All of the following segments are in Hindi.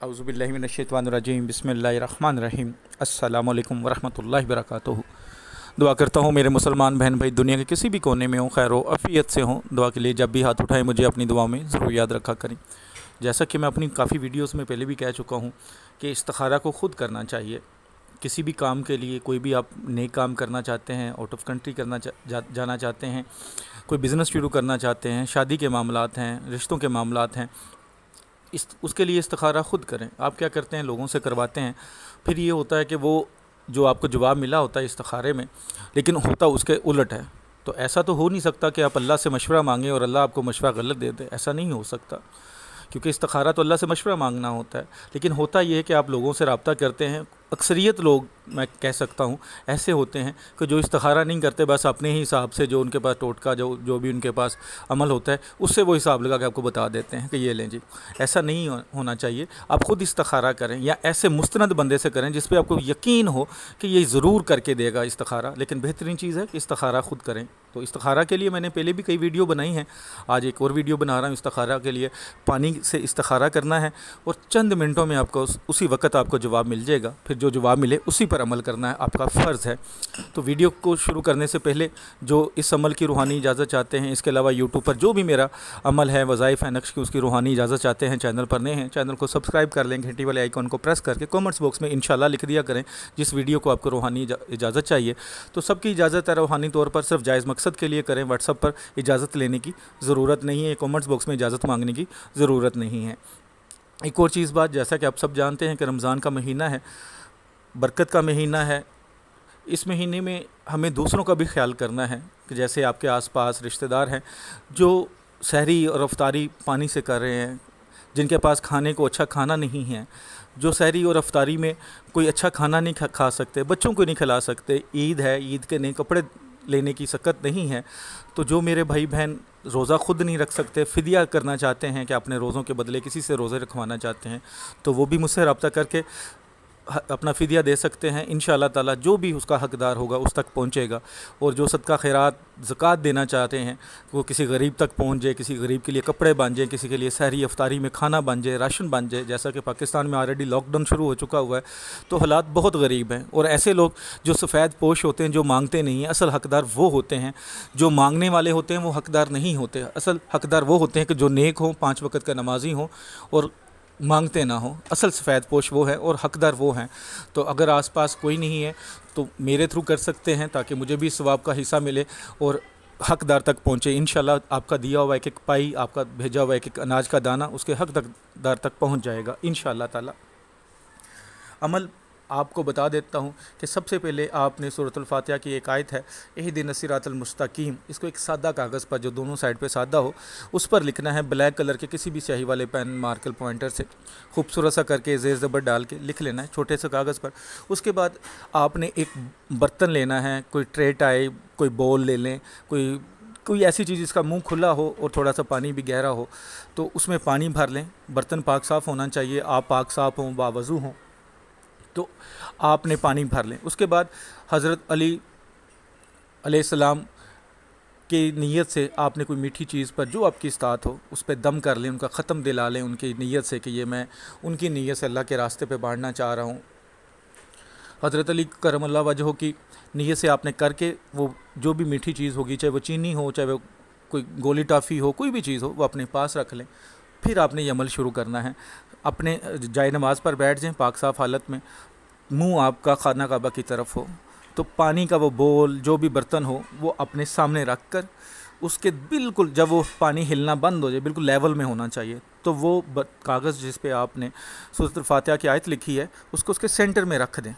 औज़ुबिल्लाहि मिनश्शैतानिर्रजीम बिस्मिल्लाहिर्रहमानिर्रहीम अस्सलामु अलैकुम वरहमतुल्लाहि वबरकातुहू। दुआ करता हूँ मेरे मुसलमान बहन भाई दुनिया के किसी भी कोने में हों, खैर व आफ़ियत से हों। दुआ के लिए जब भी हाथ उठाएं मुझे अपनी दुआ में ज़रूर याद रखा करें। जैसा कि मैं अपनी काफ़ी वीडियोस में पहले भी कह चुका हूँ कि इस्तिखारा को ख़ुद करना चाहिए। किसी भी काम के लिए, कोई भी आप नेक काम करना चाहते हैं, आउट ऑफ कंट्री जाना चाहते हैं, कोई बिज़नेस शुरू करना चाहते हैं, शादी के मामलात हैं, रिश्तों के मामलात हैं, उसके लिए इस्तिखारा ख़ुद करें। आप क्या करते हैं, लोगों से करवाते हैं, फिर ये होता है कि वो जो आपको जवाब मिला होता है इस्तिखारे में, लेकिन होता उसके उलट है। तो ऐसा तो हो नहीं सकता कि आप अल्लाह से मशवरा मांगें और अल्लाह आपको मशवरा गलत दे दे। ऐसा नहीं हो सकता, क्योंकि इस्तिखारा तो अल्लाह से मशवरा मांगना होता है। लेकिन होता ये है कि आप लोगों से रब्ता करते हैं। अक्सरियत लोग, मैं कह सकता हूँ, ऐसे होते हैं कि जो इस्तिखारा नहीं करते, बस अपने ही हिसाब से जो उनके पास टोटका जो भी उनके पास अमल होता है उससे वो हिसाब लगा के आपको बता देते हैं कि ये लें जी। ऐसा नहीं होना चाहिए। आप ख़ुद इस्तिखारा करें, या ऐसे मुस्तनद बंदे से करें जिस पे आपको यकीन हो कि ये ज़रूर करके देगा इस्तिखारा। लेकिन बेहतरीन चीज़ है कि इस्तिखारा ख़ुद करें। तो इस्तिखारा के लिए मैंने पहले भी कई वीडियो बनाई हैं, आज एक और वीडियो बना रहा हूँ इस्तिखारा के लिए। पानी से इस्तिखारा करना है और चंद मिनटों में आपको उसी वक्त आपको जवाब मिल जाएगा। फिर जो जवाब मिले उसी पर अमल करना है, आपका फ़र्ज़ है। तो वीडियो को शुरू करने से पहले जो इस अमल की रूहानी इजाज़त चाहते हैं, इसके अलावा यूट्यूब पर जो भी मेरा अमल है वज़ाइफ़ है नक्श की, उसकी रूहानी इजाज़त चाहते हैं, चैनल पर नए हैं, चैनल को सब्सक्राइब कर लें, घंटी वाले आइकॉन को प्रेस करके कमेंट्स बॉक्स में इंशाल्लाह लिख दिया करें जिस वीडियो को आपको रूहानी इजाज़त चाहिए। तो सबकी इजाज़त है रूहानी तौर पर, सिर्फ जायज़ मकसद के लिए करें। व्हाट्सअप पर इजाज़त लेने की ज़रूरत नहीं है, कमेंट्स बॉक्स में इजाज़त मांगने की ज़रूरत नहीं है। एक और चीज़ बात, जैसा कि आप सब जानते हैं कि रमज़ान का महीना है, बरकत का महीना है। इस महीने में हमें दूसरों का भी ख्याल करना है कि जैसे आपके आसपास रिश्तेदार हैं जो सहरी और अफ्तारी पानी से कर रहे हैं, जिनके पास खाने को अच्छा खाना नहीं है, जो सहरी और अफ्तारी में कोई अच्छा खाना नहीं खा सकते, बच्चों को नहीं खिला सकते, ईद है, ईद के नए कपड़े लेने की सकत नहीं है, तो जो मेरे भाई बहन रोज़ा ख़ुद नहीं रख सकते, फ़िदिया करना चाहते हैं कि अपने रोज़ों के बदले किसी से रोज़े रखवाना चाहते हैं, तो वो भी मुझसे रब्ता करके अपना फ़िदिया दे सकते हैं। इंशाअल्लाह ताला जो भी उसका हक़दार होगा उस तक पहुँचेगा। और जो सदका खैरात ज़कात देना चाहते हैं वो किसी गरीब तक पहुँच जाए, किसी गरीब के लिए कपड़े बन जाए, किसी के लिए सहरी अफ्तारी में खाना बन जाए, राशन बन जाए। जैसा कि पाकिस्तान में ऑलरेडी लॉकडाउन शुरू हो चुका हुआ है, तो हालात बहुत गरीब हैं। और ऐसे लोग जो सफ़ेद पोश होते हैं, जो मांगते नहीं हैं, असल हक़दार वो होते हैं। जो मांगने वाले होते हैं वो हक़दार नहीं होते। असल हक़दार वो होते हैं कि जो नेक हों, 5 वक़्त का नमाज़ी हों और मांगते ना हो। असल सफ़ेद पोश वो है और हक़दार वो हैं। तो अगर आसपास कोई नहीं है तो मेरे थ्रू कर सकते हैं, ताकि मुझे भी सवाब का हिस्सा मिले और हक़दार तक पहुँचे। इंशाअल्लाह आपका दिया हुआ एक एक पाई, आपका भेजा हुआ एक एक अनाज का दाना उसके हक़दार तक पहुँच जाएगा इंशाअल्लाह ताला। अमल आपको बता देता हूँ कि सबसे पहले आपने सूरतुल फातिहा की एक आयत है, इहदिनस सिरातल मुस्तकीम, इसको एक सादा कागज़ पर जो दोनों साइड पे सादा हो उस पर लिखना है। ब्लैक कलर के किसी भी स्याही वाले पेन, मार्कर, पॉइंटर से खूबसूरत सा करके ज़ेर ज़बर डाल के लिख लेना है छोटे से कागज़ पर। उसके बाद आपने एक बर्तन लेना है, कोई ट्रे टाइप, कोई बोल ले लें, कोई ऐसी चीज़ जिसका मुंह खुला हो और थोड़ा सा पानी भी गहरा हो, तो उसमें पानी भर लें। बर्तन पाक साफ़ होना चाहिए, आप पाक साफ़ हों, बावज़ू हों, तो आपने पानी भर लें। उसके बाद हज़रत अली अलैहिस्सलाम की नीयत से आपने कोई मीठी चीज़ पर जो आपकी इस्तात हो उस पर दम कर लें, उनका ख़त्म दिला लें उनकी नीयत से कि ये मैं उनकी नीयत से अल्लाह के रास्ते पे बांटना चाह रहा हूँ। हज़रत अली करमल्लाहु वजहू की नीयत से आपने करके वो जो भी मीठी चीज़ होगी, चाहे वो चीनी हो, चाहे वो कोई गोली टॉफ़ी हो, कोई भी चीज़ हो, वो अपने पास रख लें। फिर आपने ये अमल शुरू करना है। अपने जाए नमाज़ पर बैठ जाएं पाक साफ़ हालत में, मुंह आपका खाना काबा की तरफ हो, तो पानी का वो बोल, जो भी बर्तन हो, वो अपने सामने रख कर उसके बिल्कुल जब वो पानी हिलना बंद हो जाए, बिल्कुल लेवल में होना चाहिए, तो वो कागज़ जिस पे आपने सूरतुल फातिहा की आयत लिखी है उसको उसके सेंटर में रख दें।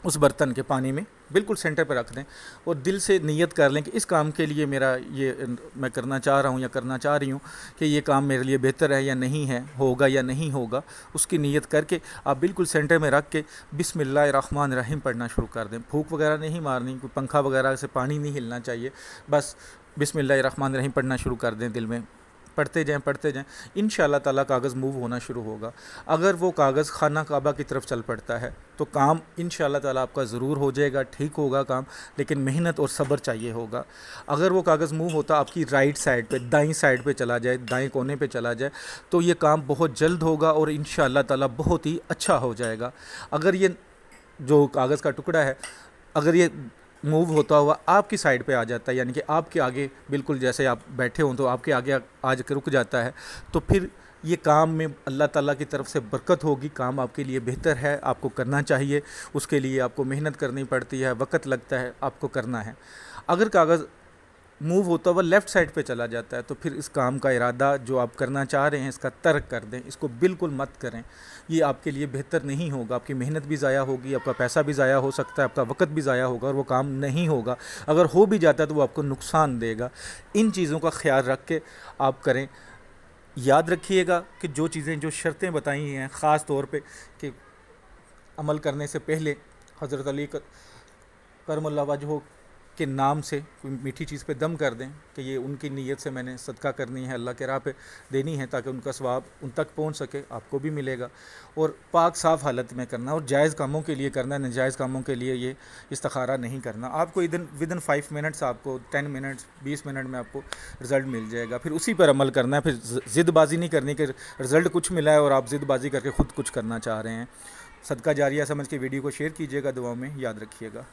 उस बर्तन के पानी में बिल्कुल सेंटर पर रख दें और दिल से नीयत कर लें कि इस काम के लिए मेरा ये मैं करना चाह रहा हूँ या करना चाह रही हूँ कि ये काम मेरे लिए बेहतर है या नहीं है, होगा या नहीं होगा। उसकी नीयत करके आप बिल्कुल सेंटर में रख के बिस्मिल्लाहिर्रहमानिर्रहीम पढ़ना शुरू कर दें। फूंक वगैरह नहीं मारनी, कोई पंखा वगैरह से पानी नहीं हिलना चाहिए, बस बिस्मिल्लाहिर्रहमानिर्रहीम पढ़ना शुरू कर दें दिल में। पढ़ते जाएं, इंशाअल्लाह ताला कागज़ मूव होना शुरू होगा। अगर वो कागज़ खाना काबा की तरफ चल पड़ता है तो काम इंशाअल्लाह ताला आपका ज़रूर हो जाएगा, ठीक होगा काम, लेकिन मेहनत और सब्र चाहिए होगा। अगर वो कागज़ मूव होता आपकी राइट साइड पे, दाईं साइड पे चला जाए, दाएं कोने पे चला जाए, तो ये काम बहुत जल्द होगा और इंशाअल्लाह ताला बहुत ही अच्छा हो जाएगा। अगर ये जो कागज़ का टुकड़ा है, अगर ये मूव होता हुआ आपकी साइड पे आ जाता है, यानी कि आपके आगे, बिल्कुल जैसे आप बैठे हों तो आपके आगे आ के रुक जाता है, तो फिर ये काम में अल्लाह ताला की तरफ से बरकत होगी। काम आपके लिए बेहतर है, आपको करना चाहिए, उसके लिए आपको मेहनत करनी पड़ती है, वक्त लगता है, आपको करना है। अगर कागज़ मूव होता हुआ लेफ़्ट साइड पे चला जाता है तो फिर इस काम का इरादा जो आप करना चाह रहे हैं इसका तर्क कर दें, इसको बिल्कुल मत करें। ये आपके लिए बेहतर नहीं होगा, आपकी मेहनत भी ज़ाया होगी, आपका पैसा भी ज़ाया हो सकता है, आपका वक्त भी ज़ाया होगा और वो काम नहीं होगा। अगर हो भी जाता है तो वो आपको नुकसान देगा। इन चीज़ों का ख्याल रख के आप करें। याद रखिएगा कि जो चीज़ें, जो शर्तें बताई हैं ख़ास तौर पे कि अमल करने से पहले हज़रत अली करमुल्लाह वजहो के नाम से कोई मीठी चीज़ पे दम कर दें कि ये उनकी नीयत से मैंने सदका करनी है, अल्लाह के राह पे देनी है, ताकि उनका सवाब उन तक पहुंच सके, आपको भी मिलेगा। और पाक साफ़ हालत में करना और जायज़ कामों के लिए करना, नाजायज़ कामों के लिए ये इस्तिखारा नहीं करना। आपको विदिन 5 मिनट्स, आपको 10 मिनट्स, 20 मिनट में आपको रिज़ल्ट मिल जाएगा। फिर उसी पर अमल करना है। फिर ज़िदबाज़ी नहीं करनी कि रिज़ल्ट कुछ मिला है और आप ज़िदबाज़ी करके ख़ुद कुछ करना चाह रहे हैं। सदका जारिया समझ के वीडियो को शेयर कीजिएगा, दुआओं में याद रखिएगा।